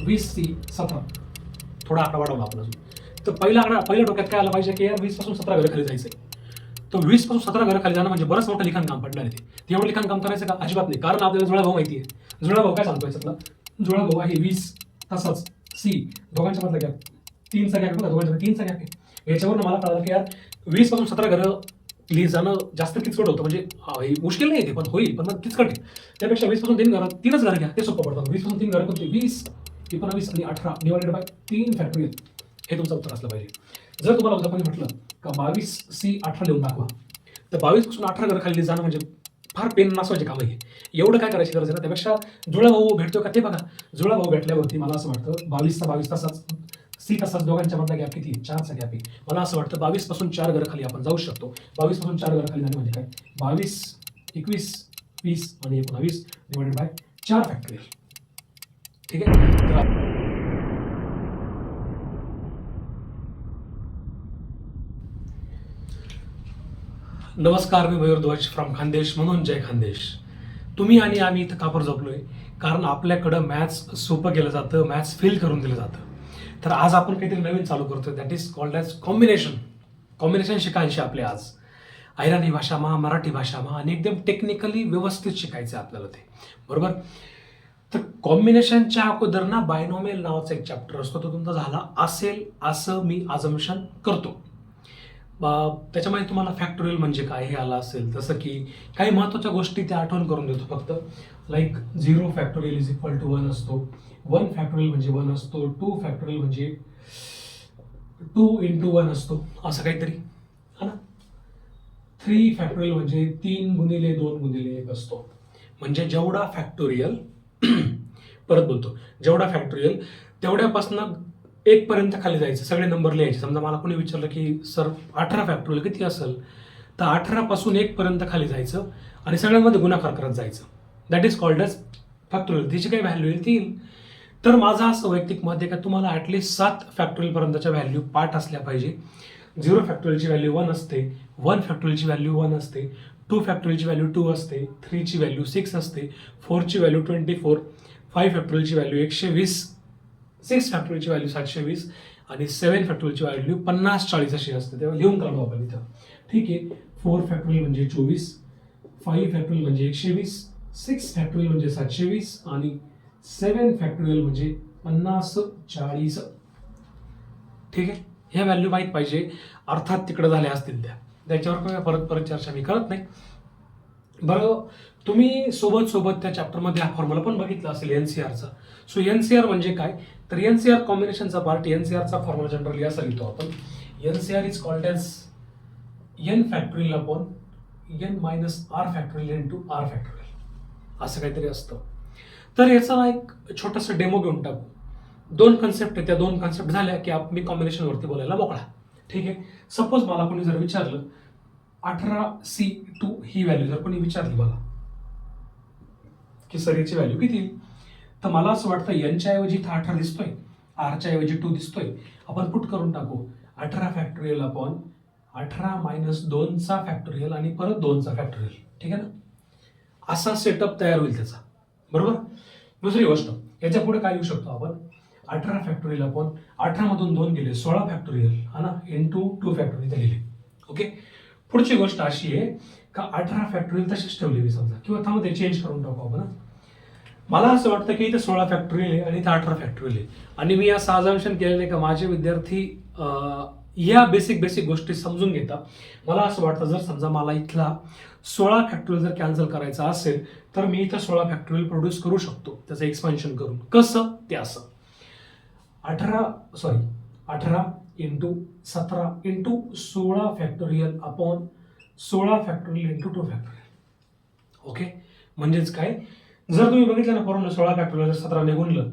20C17 थोडा आकडा वाढवला आपण अजून. तर पहिल्या डोक्यात काय आलं पाहिजे की यार 20 पासून 17 घरं खाली जायचंय. तर 20 पासून 17 घरं खाली जाणं म्हणजे बरंच मोठं लिखाण काम पडणार आहे. ते एवढं लिखाण काम करायचं का? अजिबात नाही. कारण आपल्याला जुळा भाऊ माहिती आहे. जुळा भाऊ काय सांगतोय याच्यातला? जुळा भाऊ आहे 20 तसंच C दोघांच्या मधला गॅप 3चा गॅप बघा, दोघांच्या 3चा गॅप आहे. याच्यावरून मला कळलं की यार 20 पासून 17 घरं जाणं जास्त किचकट होतं. म्हणजे मुश्किल नाही ते, पण होईल, पण मग किचकट आहे. त्यापेक्षा 20 पासून 3 घरं घ्या, ते सोपं पडतं. 20 पासून 3 घरं कोणती? 20, 19 आणि 18 डिवायडेड बाय 3 फॅक्टोरियल. हे तुमचं उत्तर असलं पाहिजे. जर तुम्हाला उद्या कोणी म्हटलं का 22C18 लिहून दाखवा, तर 22 पासून 18 घरं खाली जाणं म्हणजे फार पेन नसवायचे काम आहे. एवढं काय करायची गरज आहे ना. त्यापेक्षा जुळा भाऊ भेटतो का ते बघा. जुळा भाऊ भेटल्यावरती मला असं वाटतं 22चा 22 तसाच, C तसाच, दोघांच्या मधला गॅप किती? 4चा गॅप आहे. मला असं वाटतं 22 पासून 4 घरं खाली आपण जाऊ शकतो. 22 पासून 4 घरं खाली जाणे म्हणजे काय? 22, 21, 20 आणि 19 डिवायडेड बाय 4 फॅक्टोरियल. ठीक आहे. तर नमस्कार, मी मयूर ध्वज फ्रॉम खानदेश, म्हणून जय खानदेश. तुम्ही आणि आम्ही इथं कापर जपलोय कारण आपल्याकडं मॅथ्स सोपं केलं जातं, मॅथ्स फील करून दिलं जातं. तर आज आपण काहीतरी नवीन चालू करतोय, that is called as combination शिकायचे आपले आज. अहिराणी भाषामा, मराठी भाषामा आणि एकदम टेक्निकली व्यवस्थित शिकायचं आपल्याला ते, बरोबर. तर कॉम्बिनेशनच्या अगोदर ना बायनॉमियल नावाचा एक चॅप्टर असतो, तो तुमचा झाला असेल असं मी अजम्पशन करतो. त्याच्यामध्ये तुम्हाला फॅक्टोरियल म्हणजे काय हे आलं असेल, जसं की काही महत्त्वाच्या गोष्टी त्या आठवण करून देतो फक्त. Like 0 factorial is equal to 1 असतो, 1 फॅक्टोरियल म्हणजे 1 असतो, 2 फॅक्टोरियल म्हणजे 2 into 1 असतो, असं काहीतरी, हा ना. 3 फॅक्टोरियल म्हणजे 3 गुणिले 2 गुणिले 1 असतो. म्हणजे जेवढा फॅक्टोरियल परत बोलतो, जेवढा फॅक्टोरियल तेवढ्यापासून 1 पर्यंत खाली जायचं, सगळे नंबर लिहायचे. समजा मला कोणी विचारलं की सर 18 फॅक्टोरियल किती असेल, तर 18 पासून 1 पर्यंत खाली जायचं आणि सगळ्यांमध्ये गुणाकार करत जायचं. That is called as factorial. तिची काही व्हॅल्यू येईल ती येईल. तर माझं असं वैयक्तिक मत आहे का तुम्हाला ॲटलिस्ट 7 फॅक्टोरियल पर्यंतच्या व्हॅल्यू पाठ असल्या पाहिजे. 0 फॅक्टोरियलची व्हॅल्यू 1 असते, 1 फॅक्टोरियलची व्हॅल्यू 1 असते, 2 फॅक्टोरियलची व्हॅल्यू 2 असते, 3ची व्हॅल्यू 6 असते, 4ची व्हॅल्यू 24, 5 फॅक्टोरियलची व्हॅल्यू 120, 6 फॅक्टोरियलची व्हॅल्यू 720 आणि 7 फॅक्टोरियलची व्हॅल्यू 50-40 अशी असते. तेव्हा लिहून काढू आपण इथं, ठीक आहे. 4 फॅक्टोरियल म्हणजे 24, 5 फॅक्टोरियल म्हणजे 120, 6 फॅक्टोरियल म्हणजे 720 आणि 7 फॅक्टोरियल म्हणजे 50-40. ठीक आहे. ह्या व्हॅल्यू माहीत पाहिजे, अर्थात तिकडे झाल्या असतील त्याच्यावर परत चर्चा मी करत नाही. बरं, तुम्ही सोबत त्या चॅप्टरमध्ये हा फॉर्म्युला पण बघितला असेल एनसीआरचा. सो एनसीआर म्हणजे काय? तर एनसीआर कॉम्बिनेशनचा पार्ट. एनसीआरचा फॉर्म्युला जनरली असा लिहितो आपण, NCR is called as N factorial upon N minus R factorial into R factorial, असं काहीतरी असतं. तर याचा एक छोटासा डेमो घेऊन टाकू. 2 कन्सेप्ट आहे, त्या 2 कन्सेप्ट झाल्या की मी कॉम्बिनेशनवरती बोलायला मोकळा. ठीक आहे. सपोज मला कोणी जर विचारलं 18C2 ही व्हॅल्यू जर कोणी विचारली मला की सर याची व्हॅल्यू किती, तर मला असं वाटतं एनच्या ऐवजी इथं 18 दिसतोय, आरच्या ऐवजी 2 दिसतोय. आपण पुट करून टाकू 18 फॅक्टोरियल अपॉन 18 मायनस 2चा फॅक्टोरियल आणि परत 2चा फॅक्टोरियल. ठीक आहे ना. असा सेटअप तयार होईल त्याचा, बरोबर. दुसरी गोष्ट, याच्या पुढे काय येऊ शकतो आपण, 18 फॅक्टोरियल अपॉन 18 मधून 2 गेले 16 फॅक्टोरियल, हा ना, इंटू 2 फॅक्टोरियल लिहिले. ओके. पुढची गोष्ट अशी आहे का 18 फॅक्टोरियल तशीच ठेवली मी समजा, किंवा त्यामध्ये चेंज करून टाकू आपण. मला असं वाटतं की इथे 16 फॅक्टोरियल आहे आणि इथे 18 फॅक्टोरियल आहे, आणि मी असं अजम्पशन केलेलं आहे का माझे विद्यार्थी या बेसिक गोष्टी समजून घेतात. मला असं वाटतं जर समजा मला इथला 16 फॅक्टोरियल जर कॅन्सल करायचा असेल तर मी इथं 16 फॅक्टोरियल प्रोड्यूस करू शकतो त्याचं एक्सपान्शन करून. कसं ते असं, 18 into 17 into 16 factorial upon 16 factorial into 2 factorial. Okay. म्हणजेच काय, जर तुम्ही बघितलं ना फॉर्म्युला, 16 फॅक्टोरियल जर 17 ने गुणलं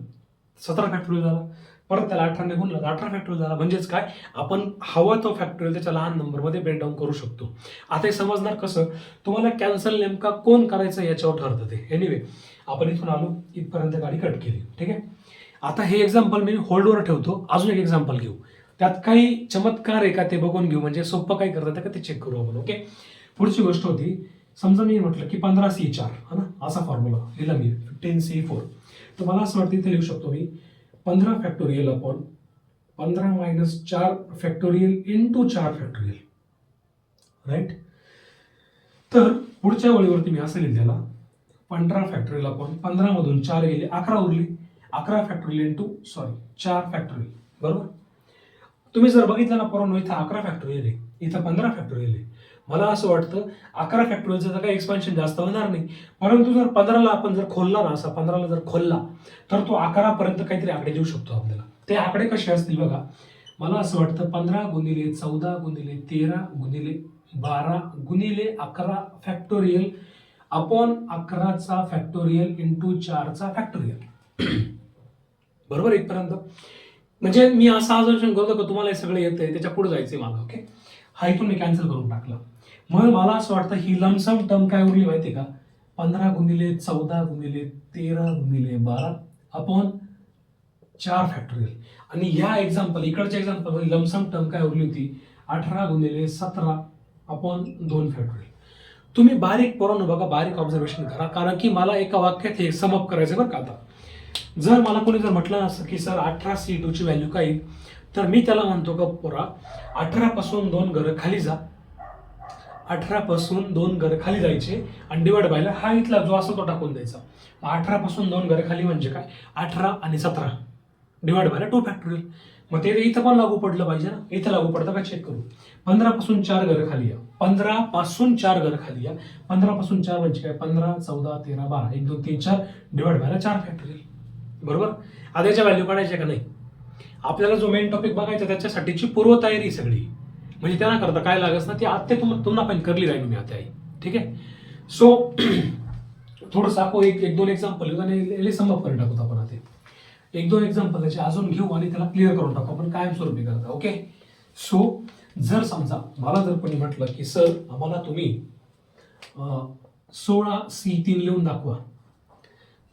17 फॅक्टोरियल झाला, परत त्याला 18 ने गुणलं 18 फॅक्टोरियल झाला. म्हणजेच काय, आपण हवा तो फॅक्टोरियल त्याच्या लहान नंबरमध्ये ब्रेक डाऊन करू शकतो. आता हे समजणार कसं, तुम्हाला कॅन्सल नेमका कोण करायचं याच्यावर ठरतं ते. एनिवे, आपण इथून आलो, इथपर्यंत गाडी कट केली. ठीक आहे. आता हे एक्झाम्पल मी होल्डवर ठेवतो, अजून एक एक्झाम्पल घेऊ. त्यात काही चमत्कार आहे का ते बघून घेऊ, म्हणजे सोपं काय करतात का ते चेक करू आपण. ओके. पुढची गोष्ट होती, समजा मी म्हटलं की 15C4, हा ना, असा फॉर्म्युला लिहिला मी 15C4. तर मला असं वाटतं इथे लिहू शकतो मी 15 factorial upon 15 minus 4 factorial into 4 factorial, right. तर पुढच्या वळीवरती मी असं लिहिलेला 15 फॅक्टोरियल अपॉन 15 मधून 4 गेले 11 उरले, 11 फॅक्टोरियल इंटू 4 फॅक्टोरियल, बरोबर. तुम्ही जर बघितलं ना पोरांनो, इथं 11 फॅक्टोरियल आहे, इथं 15 फॅक्टोरियल आहे. मला असं वाटतं 11 फॅक्टोरियलचं तर काही एक्सपान्शन जास्त होणार नाही, परंतु जर 15ला आपण जर खोलला ना, असा 15ला जर खोलला तर तो 11 पर्यंत काहीतरी आकडे देऊ शकतो आपल्याला. ते आकडे कसे असतील बघा, मला असं वाटतं 15 गुणिले 14 गुणिले 13 गुणिले 12 गुणिले 11 फॅक्टोरियल अपॉन 11चा फॅक्टोरियल इंटू 4चा फॅक्टोरियल, बरोबर इथपर्यंत. म्हणजे मी असं ऑब्झर्वेशन करतो का तुम्हाला हे सगळं येतंय, त्याच्या पुढे जायचंय मला. ओके, हा इथून मी कॅन्सल करून टाकला. मग मला असं वाटतं ही लमसम टर्म काय उरली माहिती का, 15 गुणिले 14 गुणिले 13 गुणिले 12 अपॉन 4 फॅक्टोरियल. आणि ह्या एक्झाम्पल इकडच्या एक्झाम्पल मध्ये लमसम टर्म काय उरली होती, 18 गुणिले 17 अपॉन 2 फॅक्टोरियल. तुम्ही बारीक पोरांनो बघा, बारीक ऑब्झर्वेशन करा, कारण की मला एका वाक्यात हे समअप करायचं बरं का. आता जर मला कोणी जर म्हटलं असं की सर 18 C2 ची व्हॅल्यू काय, तर मी त्याला म्हणतो का पोरा 18 पासून 2 घरं खाली जा, 18 पासून 2 घरं खाली जायचे आणि डिवाइड बायला हा इथला जो असं तो टाकून द्यायचा. 18 पासून 2 घरं खाली म्हणजे काय, 18 आणि 17 डिवाइड बायला 2 फॅक्टोरियल. मग ते इथं पण लागू पडलं पाहिजे ना, इथं लागू पडतं का चेक करू. 15 पासून 4 घरं खाली या, 15 पासून 4 घरं खाली या, 15 पासून 4 म्हणजे काय, 15 14 13 12 1 2 3 4 डिवाइड बायला 4 फॅक्टोरियल, बरोबर. आता याच्या व्हॅल्यू काढायच्या का नाही, आपल्याला जो मेन टॉपिक बघायचा त्याच्यासाठीची पूर्वतयारी सगळी, म्हणजे त्यांना करता काय लागत ना, ती आत्ते तुम्हाला पण करली जाईल मी आता, ठीक आहे. सो थोडंसं आपण एक दोन एक्झाम्पल घेऊ आणि समअप करून टाकू आपण. आता 1-2 एक्झाम्पल त्याचे अजून घेऊ आणि त्याला क्लिअर करून टाकू आपण कायमस्वरूपी करता. ओके, सो जर समजा मला जर कोणी म्हटलं की सर आम्हाला तुम्ही 16C3 लिहून दाखवा,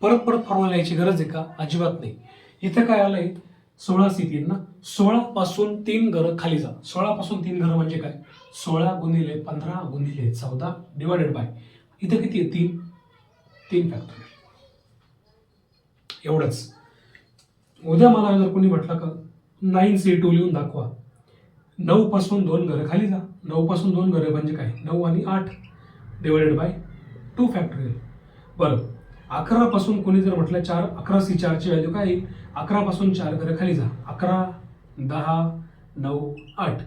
परत फॉर्म्युला लिहायची गरज आहे का, अजिबात नाही. इथं काय आलंय 16C3 ना, 16 पासून 3 घरं खाली जा. 16 पासून 3 घरं म्हणजे काय, 16 गुणिले 15 गुणिले 14 डिवायडेड बाय इथं किती आहे 3 फॅक्टोरियल, एवढंच. उद्या मला जर कोणी म्हटलं का 9C2 लिहून दाखवा, 9 पासून 2 घरं खाली जा, 9 पासून 2 घरं म्हणजे काय, 9 आणि 8 डिवायडेड बाय 2 फॅक्टोरियल. बरं, 11 पासून कोणी जर म्हटलं 11C4 ची व्हॅल्यू काय येईल, 11 पासून 4 घरं खाली जा, 11 10 9 8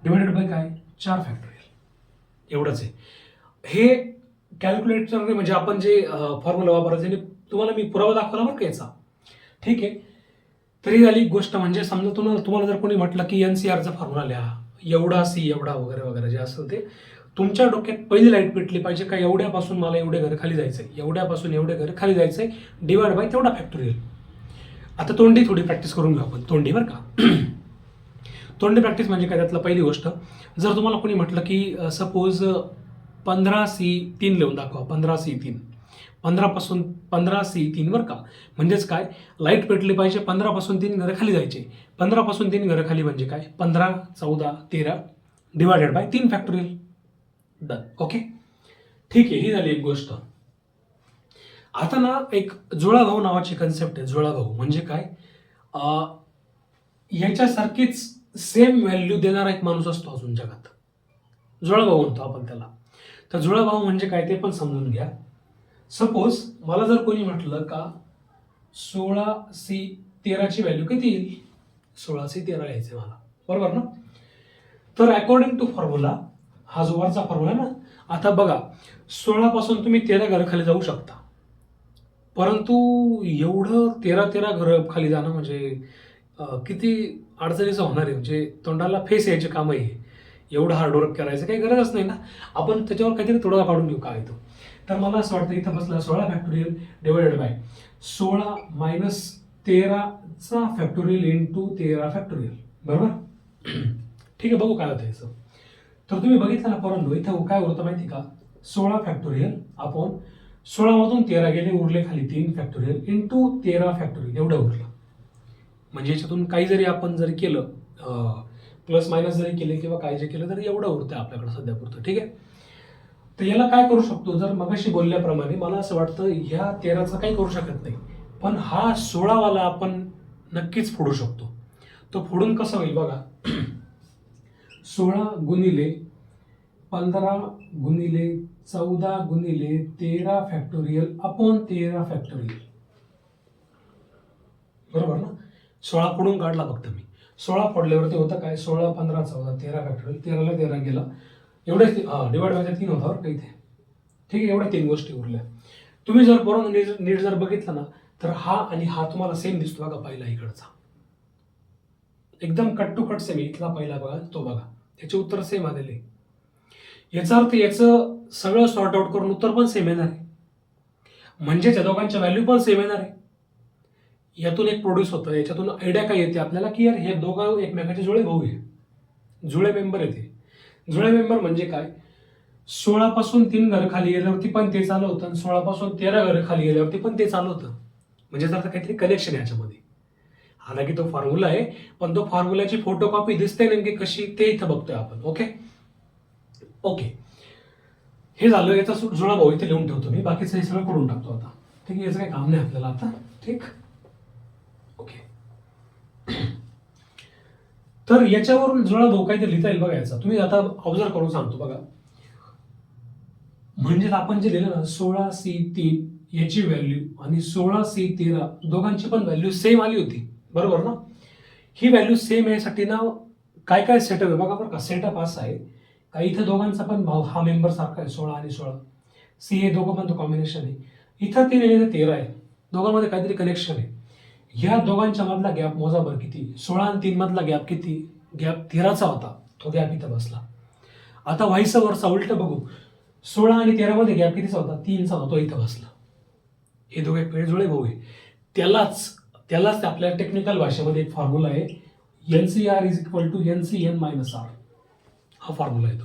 डिवायडेड बाय काय 4 फॅक्टोरियल, एवढंच आहे. हे कॅल्क्युलेटरने म्हणजे आपण जे फॉर्म्युला वापरायचे तुम्हाला मी पुरावा दाखवला बरं का याचा, ठीक आहे. तरी झाली गोष्ट म्हणजे समजा तुम्हाला जर कोणी म्हटलं की NCRचा फॉर्म्युला लिहा, एवढा सी एवढा वगैरे वगैरे जे असेल ते तुमच्या डोक्यात पहिली लाईट पेटली पाहिजे का, एवढ्यापासून मला एवढे घर खाली जायचंय, एवढ्यापासून एवढे घर खाली जायचंय डिवाइड बाय तेवढा फॅक्टोरियल. आता तोंडी थोडी प्रॅक्टिस करून घेऊ आपण, तोंडी बरं का. तोंडी प्रॅक्टिस म्हणजे काय, त्यातलं पहिली गोष्ट, जर तुम्हाला कोणी म्हटलं की सपोज 15C3 लिहून दाखवा, 15C3, 15 पासून 15C3 बरं का, म्हणजेच काय लाईट पेटली पाहिजे, 15 पासून 3 घरं खाली जायचे, 15 पासून 3 घरं खाली म्हणजे काय 15 14 13 divided by 3 factorial, done. Okay, ठीक आहे, ही झाली एक गोष्ट. आता ना एक जुळाभाऊ नावाची कन्सेप्ट आहे. जुळाभाऊ म्हणजे काय, याच्यासारखीच सेम व्हॅल्यू देणारा एक माणूस असतो अजून जगात, जुळाभाऊ म्हणतो आपण त्याला. तर जुळाभाऊ म्हणजे काय ते पण समजून घ्या. सपोज मला जर कोणी म्हटलं का 16C13 ची व्हॅल्यू किती येईल, 16C13 यायचे मला, बरोबर ना. तर अकॉर्डिंग टू फॉर्म्युला, हा जो वरचा फॉर्म्युला ना, आता बघा 16 पासून तुम्ही 13 घरं खाली जाऊ शकता, परंतु एवढं 13 घरं खाली जाणं म्हणजे किती अडचणीचं होणार आहे, म्हणजे तोंडाला फेस यायचे काम आहे. एवढं हार्डवर्क करायचं काही गरजच नाही ना, आपण त्याच्यावर काहीतरी थोडं काढून घेऊ काय तो. तर मला असं वाटतं इथं बसला 16 फॅक्टोरियल डिवायडेड बाय 16 मायनस 13चा फॅक्टोरियल इंटू 13 फॅक्टोरियल, बरोबर. ठीक आहे, बघू काय होतं याचं. तर तुम्ही बघितलं ना पोरांनो, इथं काय होतं माहिती का, 16 फॅक्टोरियल अपॉन 16 मधून 13 गेले, उरले खाली 3 फॅक्टोरियल इंटू 13 फॅक्टोरियल, एवढं उरलं. म्हणजे याच्यातून काही जरी आपण जरी केलं प्लस मायनस जरी केले किंवा काही जे केलं तरी एवढं उरतं आपल्याकडे सध्या पुरतं, ठीक आहे. तर याला काय करू शकतो, जर मगाशी बोलल्याप्रमाणे मला असं वाटतं ह्या 13चं काही करू शकत नाही, पण हा 16 वाला आपण नक्कीच फोडू शकतो. तो फोडून कसा होईल बघा. 16 गुणिले 15 गुणिले 14 गुणिले 13 फॅक्टोरियल अपॉन 13 फॅक्टोरियल. बरोबर ना. 16 फोडून काढला फक्त मी. 16 फोडल्यावरती होतं काय, 16 15 14 13 फॅक्टोरियल, 13ला 13 गेला, एवढेच डिवाइड बाय 3 होता बरं का इथे. ठीक आहे, एवढ्या 3 गोष्टी उरल्या. तुम्ही जर बरोबर नीट जर बघितलं ना तर हा आणि हा तुम्हाला सेम दिसतो बघा. पहिला इकडचा एकदम कट टू कट सेम. इथला पहिला बघा, तो बघा, त्याचे उत्तर सेम आलेले. याचा अर्थ याचं सगळं सॉर्ट आउट करून उत्तर पण सेम येणार आहे, म्हणजे त्या दोघांच्या व्हॅल्यू पण सेम येणार आहे. यातून एक प्रोड्यूस होतं. याच्यातून आयडिया काय येते आपल्याला की यार हे दोघं एकमेकाचे जुळे भाऊ आहे, जुळे मेंबर येते. जुळे मेंबर म्हणजे काय, 16 पासून 3 घर खाली गेल्यावरती पण ते चालू होतं आणि 16 पासून 13 घर खाली गेल्यावरती पण ते चालू होतं. म्हणजे जर काहीतरी कनेक्शन आहे याच्यामध्ये. हालाकी तो फॉर्म्युला आहे, पण तो फॉर्म्युलाची फोटोकॉपी दिसते नेमकी कशी ते इथं बघतोय आपण. ओके ओके, हे झालं. याचा जुळा भाऊ इथे लिहून ठेवतो मी, बाकीचं हे सगळं करून टाकतो आता. ठीक आहे, याचं काही काम नाही आपल्याला आता. ठीक, ओके. तर याच्यावरून जुळा भाऊ काहीतरी लिहिता येईल बघा. याचा तुम्ही आता ऑब्झर्व करून सांगतो बघा. म्हणजे आपण जे लिहिलं ना 16C3 याची व्हॅल्यू आणि 16C13 दोघांची पण व्हॅल्यू सेम आली होती. बरोबर ना. ही व्हॅल्यू सेम यासाठी ना काय काय सेटअप आहे बघा बरं का. सेटअप असा आहे का इथं दोघांचा पण भाव हा मेंबर सारखा आहे 16 आणि 16. सी हे दोघं पण तो कॉम्बिनेशन आहे. इथं 3 आणि 13 आहे, दोघांमध्ये काहीतरी कनेक्शन आहे. ह्या दोघांच्या मधला गॅप मोजा बरं किती. 16 आणि 3 मधला गॅप किती, गॅप 13चा होता, तो गॅप इथं बसला. आता व्हाईस वर्सा उलट बघू. 16 आणि 13 मध्ये गॅप कितीचा होता, 3चा होता, तो इथं बसला. हे दोघे जुळे भाऊ आहे. त्यालाच आपल्या टेक्निकल भाषेमध्ये एक फॉर्म्युला आहे, NCR is equal to NCN - R. हा फॉर्म्युला आहे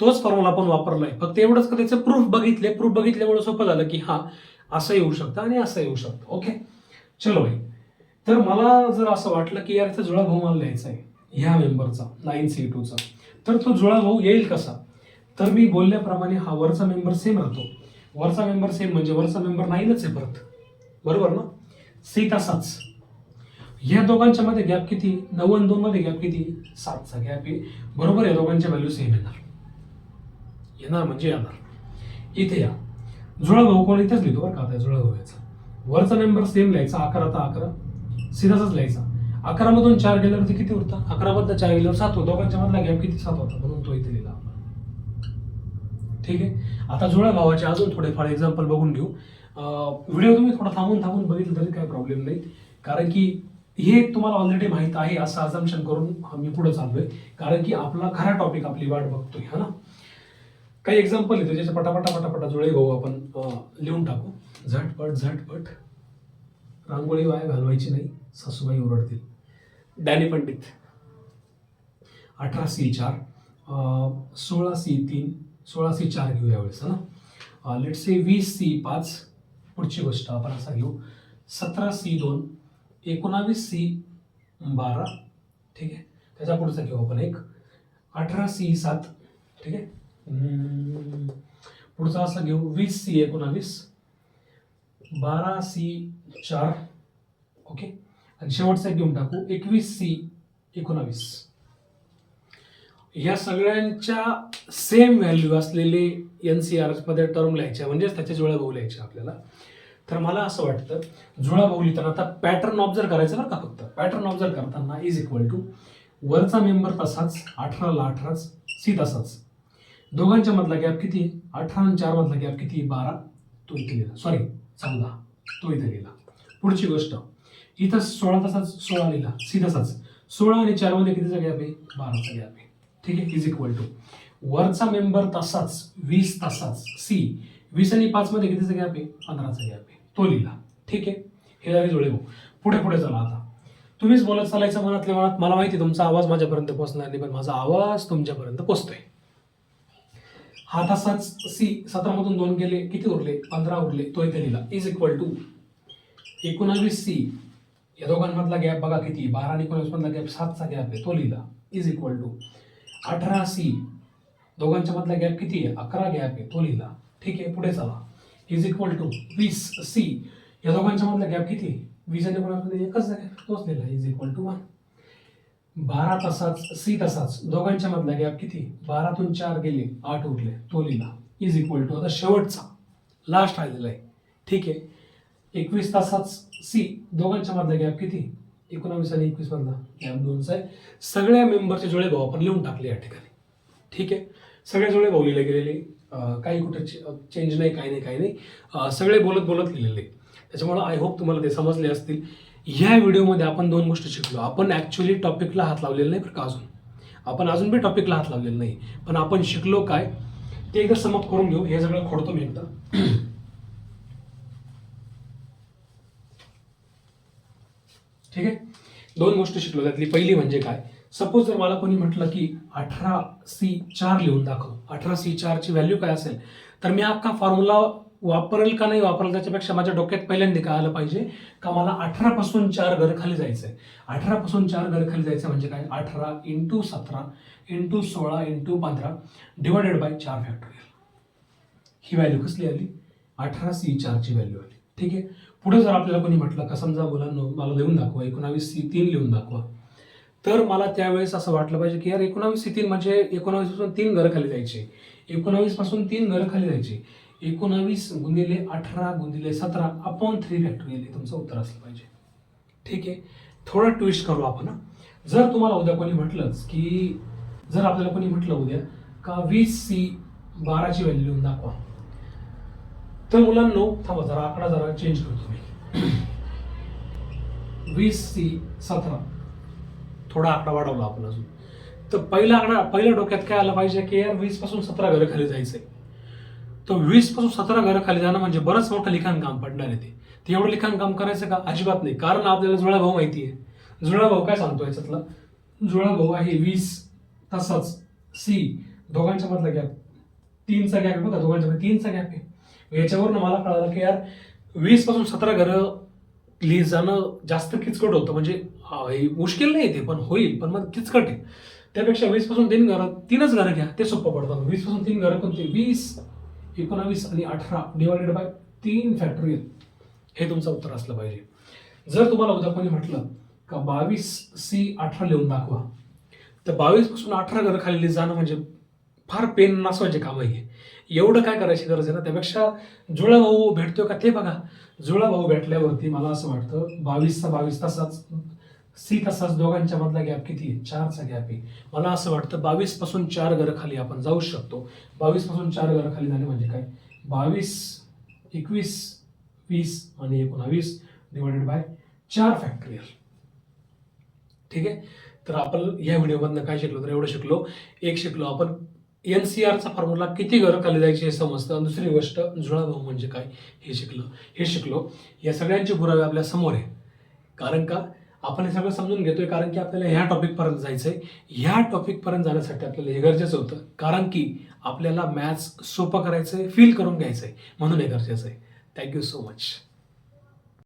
तोच फॉर्म्युला आपण वापरलाय. फक्त एवढंच का त्याचे प्रूफ बघितल्यामुळे सोपं झालं की हा असं येऊ शकतं आणि असं येऊ शकतं. ओके चलो भाई. तर मला जर असं वाटलं की यार इथं जुळा भाऊ मला लिहायचा आहे ह्या मेंबरचा 9C2चा, तर तो जुळा भाऊ येईल कसा. तर मी बोलल्याप्रमाणे हा वरचा मेंबर सेम राहतो. वरचा मेंबर सेम म्हणजे वरचा मेंबर 9च आहे परत. बरोबर ना. सी तसाच. या दोघांच्या मध्ये गॅप किती, 9 आणि 2 मध्ये गॅप किती, 7चा गॅप आहे. बरोबर, या दोघांच्या व्हॅल्यू सेम येणार म्हणजे येणार. इथे या जुळा भाऊ कोण इथेच लिहितो बरं का. आता जुळा भाऊ याचा वरचा मेंबर सेम लिहायचा, 11 तर 11 सीधाच लिहायचा. 11 मधून 4 गेल्यावरती किती उरतं, 11 मधून 4 गेल्यावर 7 होतो. दोघांच्या मधला गॅप किती, 7 होता, म्हणून तो इथे लिहिला आपण. ठीक आहे. आता जुळ्या भावाचे अजून थोडेफार एक्झाम्पल बघून घेऊ. व्हिडिओ तुम्ही थोडा थांबून बघितलं तरी काही प्रॉब्लेम नाही, कारण की हे तुम्हाला ऑलरेडी माहित आहे असं अझम्पशन करून मी पुढे चाललोय, कारण की आपला खरा टॉपिक आपली वाट बघतोय. हा ना. काही एक्झाम्पल येतो ज्याच्या पटापटा जुळे भाऊ आपण लिहून टाकू. झटपट रांगोळी वाया घालवायची नाही, सासूबाई ओरडतील. Danny Pandit 18C4, 16C3, 16C4 घेऊ यावेळेस. हा ना. लेट से 20C5. पुढची गोष्ट आपण असा घेऊ 17C2, 19C12. ठीक आहे. त्याच्या पुढचा घेऊ आपण एक 18C7. ठीक आहे. पुढचा असा घेऊ 20C19, 12C4. ओके. आणि शेवटचा घेऊन टाकू 21C19. या सगळ्यांच्या सेम व्हॅल्यू असलेले NCR मध्ये टर्म लिहायच्या, म्हणजेच त्याचे जुळा भाऊ लिहायचे आपल्याला. तर मला असं वाटतं जुळा भाऊ लिहिताना आता पॅटर्न ऑब्झर्व करायचं बरं का. फक्त पॅटर्न ऑब्झर्व करताना इज इक्वल टू वरचा मेंबर तसाच 18ला 18, सी तसाच. दोघांच्या मधला गॅप किती, 18 आणि 4 मधला गॅप किती, 12, तो इथे लिहिला. सॉरी 14, तो इथे लिहिला. पुढची गोष्ट इथं 16 तसाच 16 लिहिला, सी तसाच. 16 आणि 4 मध्ये कितीचा गॅप आहे, 12चा गॅप आहे. ठीक आहे. इज इक्वल टू वरचा मेंबर तसाच 20 तसाच, सी 20 आणि 5 मध्ये कितीचा गॅप आहे, 15चा गॅप आहे, तो लिहिला. ठीक आहे. हे झाले जुळे भाऊ. पुढे चला. आता तुम्हीच बोलत चालायचं मनातल्या मनात. मला माहिती तुमचा आवाज माझ्यापर्यंत पोहोचणार नाही, पण माझा आवाज तुमच्यापर्यंत पोहोचतोय. हा तसाच सी 17 मधून 2 गेले, किती उरले, 15 उरले, तो इथे लिहिला. इज इक्वल टू 19C, या दोघांमधला गॅप बघा किती, 12 आणि 19 मधला गॅप 7चा गॅप आहे, तो लिहिला. इज इक्वल टू 18C, दोघांच्या मधला गॅप किती आहे, 11 गॅप आहे, तो लिहिला. ठीक आहे. पुढे चला. इज इक्वल टू 20C, या दोघांच्या मधला गॅप किती, 20 आणि 19 एकच आहे, तोच लिहिला इज इक्वल टू 1. 12 तासाच सी तासाच दोघांच्या मधला गॅप किती? 12तून 4 गेले 8 उरले, तो लिहिला इज इक्वल टू आता शेवटचा लास्ट राहिलेला आहे. ठीक आहे. 21 तासाच सी दोघांच्या मधला गॅप किती? 19 आणि 21 मधला गॅप 2चा आहे. सगळ्या मेंबरचे जुळे भाव आपण लिहून टाकले या ठिकाणी. ठीक आहे. सगळे जुळे भाव लिहिले गेलेले, काही कुठे चेंज नाही, काही नाही. सगळे बोलत लिहिलेले. त्याच्यामुळे आय होप तुम्हाला ते समजले असतील. ह्या व्हिडिओमध्ये आपण 2 गोष्टी शिकलो. आपण ॲक्च्युली टॉपिकला हात लावलेला नाही बरं का आपण अजून बी टॉपिकला हात लावलेला नाही. पण आपण शिकलो काय ते एकदा समअप करून घेऊ. हे सगळं खोडतो मी एकदा. ठीक आहे. 2 गोष्टी शिकलो. त्यातली पहिली म्हणजे काय, सपोज जर मला कोणी म्हटलं की 18C4 लिहून दाखव, 18C4 ची व्हॅल्यू काय असेल, तर मी अख्खा फॉर्म्युला वापरेल का नाही वापरेल त्याच्यापेक्षा माझ्या डोक्यात पहिल्यांदा काय आलं पाहिजे का मला 18 पासून 4 घर खाली जायचंय. 18 पासून 4 घर खाली जायचं म्हणजे काय, 18 × 17 × 16 × 15 divided by 4 factorial. He value कसली आली? 18C4 ची व्हॅल्यू आली. ठीक आहे. पुढे जर आपल्याला कोणी म्हटलं का समजा मुलांनो मला लिहून दाखवा 19C3 लिहून दाखवा, तर मला त्यावेळेस असं वाटलं पाहिजे की यार 19C3 म्हणजे 19 पासून 3 घर खाली जायचे, 19 पासून 3 घर खाली जायचे, 19 गुणिले 18 गुणिले 17 अपॉन 3 फॅक्टोरियल हे तुमचं उत्तर असलं पाहिजे. ठीक आहे. थोडं ट्विस्ट करू आपण. जर तुम्हाला उद्या कोणी म्हटलंच की जर आपल्याला कोणी म्हटलं उद्या का 20C12 ची व्हॅल्यू लिहून दाखवा, तर मुलांनो थांबा जरा आकडा जरा चेंज करतो मी. 20C17 थोडा आकडा वाढवला आपण अजून. तर पहिल्या डोक्यात काय आलं पाहिजे की यार 20 पासून 17 घर खाली जायचंय. तर 20 पासून 17 घर खाली जाणं म्हणजे बरंच मोठं लिखाण काम पडणार आहे. ते एवढं लिखाण काम करायचं का? अजिबात नाही. कारण आपल्याला जुळा भाऊ माहिती आहे. जुळा भाऊ काय सांगतो याच्यातला? जुळा भाऊ आहे 20 तसंच सी दोघांच्या मधला गॅप 3चा गॅप आहे बघा, दोघांच्यामध्ये 3चा गॅप आहे. याच्यावरून मला कळालं की यार 20 पासून 17 घरं लिहित जाणं जास्त किचकट होतं. म्हणजे मुश्किल नाही ते, पण होईल, पण मग किचकट आहे. त्यापेक्षा 20 पासून 3च घरं घ्या, ते सोपं पडतं. 20 पासून 3 घरं कोणते? 20, 19 आणि 18 डिवायडेड बाय 3 फॅक्टोरियल हे तुमचं उत्तर असलं पाहिजे. जर तुम्हाला उद्या कोणी म्हटलं का 22C18 लिहून दाखवा, तर 22 पासून 18 घरं खाली जाणं म्हणजे फार पेन नसवायचे काम आहे. एवढं काय करायची गरज आहे ना. त्यापेक्षा जुळा भाऊ भेटतोय का ते बघा. जुळा भाऊ भेटल्यावरती मला असं वाटतं 22चा 22 तासाच सी तासाच दोघांच्या मधला गॅप किती आहे? 4चा गॅप आहे. मला असं वाटतं 22 पासून 4 घरं खाली आपण जाऊ शकतो. 22 पासून 4 घरं खाली जाणे म्हणजे काय? 22, 21, 20 आणि 19 डिवायडेड बाय 4 फॅक्टोरियल. ठीक आहे. तर आपण या व्हिडिओमधनं काय शिकलो? तर एवढं शिकलो. एक शिकलो आपण NCRचा फॉर्म्युला किती घरं खाली जायची हे समजतं. आणि दुसरी गोष्ट जुळा भाऊ म्हणजे काय हे शिकलो. या सगळ्यांचे पुरावे आपल्या समोर आहे. कारण का आपण हे सगळं समजून घेतोय? कारण की आपल्याला ह्या टॉपिकपर्यंत जायचंय. ह्या टॉपिकपर्यंत जाण्यासाठी आपल्याला हे गरजेचं होतं. कारण की आपल्याला मॅथ्स सोपं करायचंय, फील करून घ्यायचंय, म्हणून हे गरजेचं आहे. Thank you so much.